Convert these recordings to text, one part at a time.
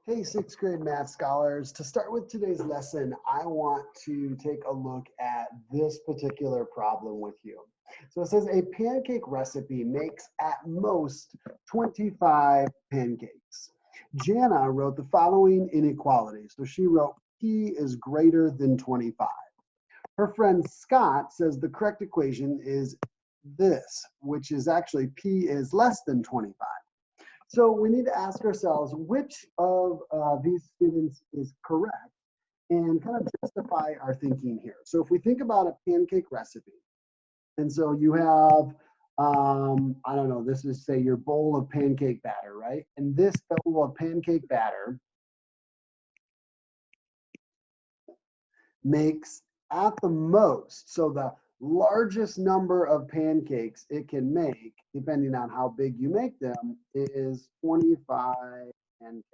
Hey, sixth grade math scholars. To start with today's lesson, I want to take a look at this particular problem with you. So it says a pancake recipe makes at most 25 pancakes. Jana wrote the following inequality. So she wrote P is greater than 25. Her friend Scott says the correct equation is this, which is actually P is less than 25. So we need to ask ourselves which of these students is correct and kind of justify our thinking here. So if we think about a pancake recipe, and so you have, I don't know, this is say your bowl of pancake batter, right? And this bowl of pancake batter makes at the most, so the largest number of pancakes it can make, depending on how big you make them, is 25 pancakes.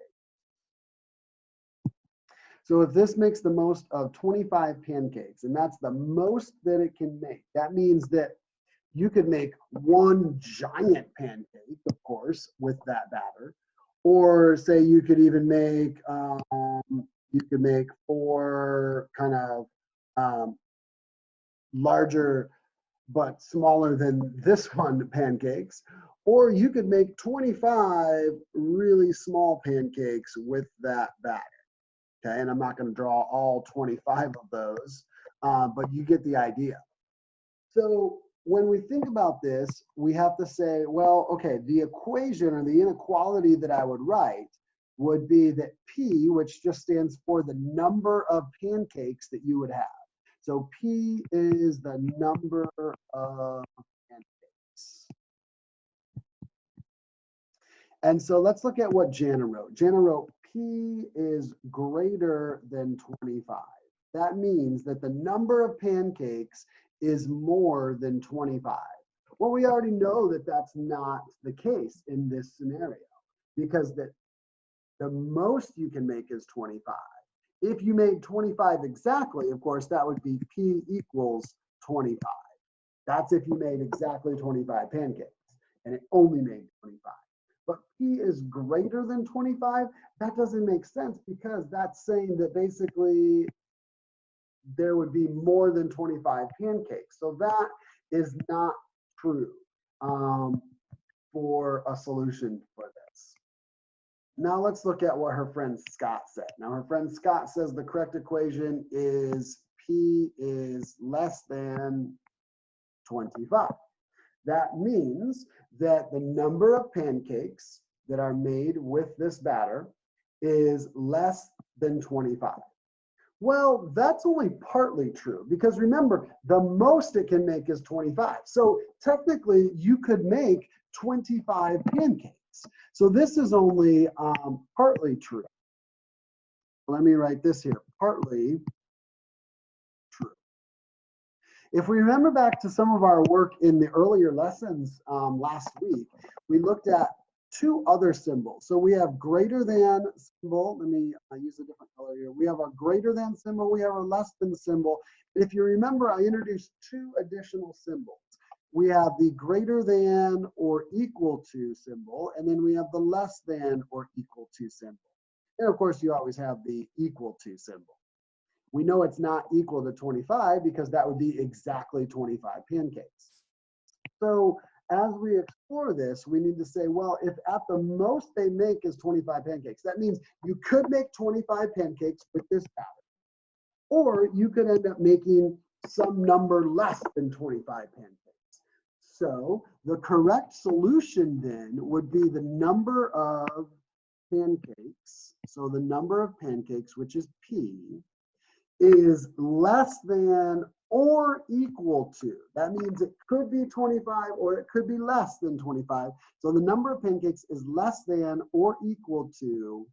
So if this makes the most of 25 pancakes, and that's the most that it can make, that means that you could make one giant pancake, of course, with that batter, or say you could even make four kind of larger but smaller than this one pancakes, or you could make 25 really small pancakes with that batter. Okay, and I'm not going to draw all 25 of those, but you get the idea. So when we think about this, we have to say, well, okay, the equation or the inequality that I would write would be that P, which just stands for the number of pancakes that you would have. So P is the number of pancakes. And so let's look at what Jana wrote. Jana wrote P is greater than 25. That means that the number of pancakes is more than 25. Well, we already know that that's not the case in this scenario because the most you can make is 25. If you made 25 exactly, of course, that would be P equals 25. That's if you made exactly 25 pancakes and it only made 25. But P is greater than 25, that doesn't make sense because that's saying that basically there would be more than 25 pancakes. So that is not true for a solution for this. Now let's look at what her friend Scott said. Now her friend Scott says the correct equation is P is less than 25. That means that the number of pancakes that are made with this batter is less than 25. Well, that's only partly true because remember, the most it can make is 25. So technically, you could make 25 pancakes. So this is only partly true. Let me write this here, partly true. If we remember back to some of our work in the earlier lessons last week, we looked at two other symbols. So we have greater than symbol. Let me use a different color here. We have a greater than symbol. We have a less than symbol. And if you remember, I introduced two additional symbols. We have the greater than or equal to symbol, and then we have the less than or equal to symbol. And of course, you always have the equal to symbol. We know it's not equal to 25 because that would be exactly 25 pancakes. So as we explore this, we need to say, well, if at the most they make is 25 pancakes, that means you could make 25 pancakes with this batter. Or you could end up making some number less than 25 pancakes. So the correct solution then would be the number of pancakes. So the number of pancakes, which is P, is less than or equal to. That means it could be 25 or it could be less than 25. So the number of pancakes is less than or equal to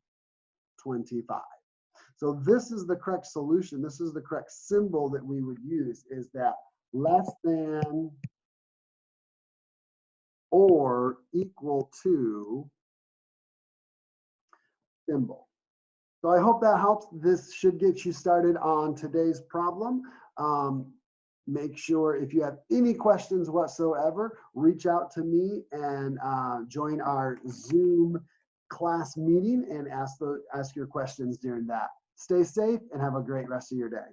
25. So this is the correct solution. This is the correct symbol that we would use, is that less than or equal to symbol. So I hope that helps. This should get you started on today's problem. Make sure if you have any questions whatsoever, reach out to me and join our Zoom class meeting and ask your questions during that. Stay safe and have a great rest of your day.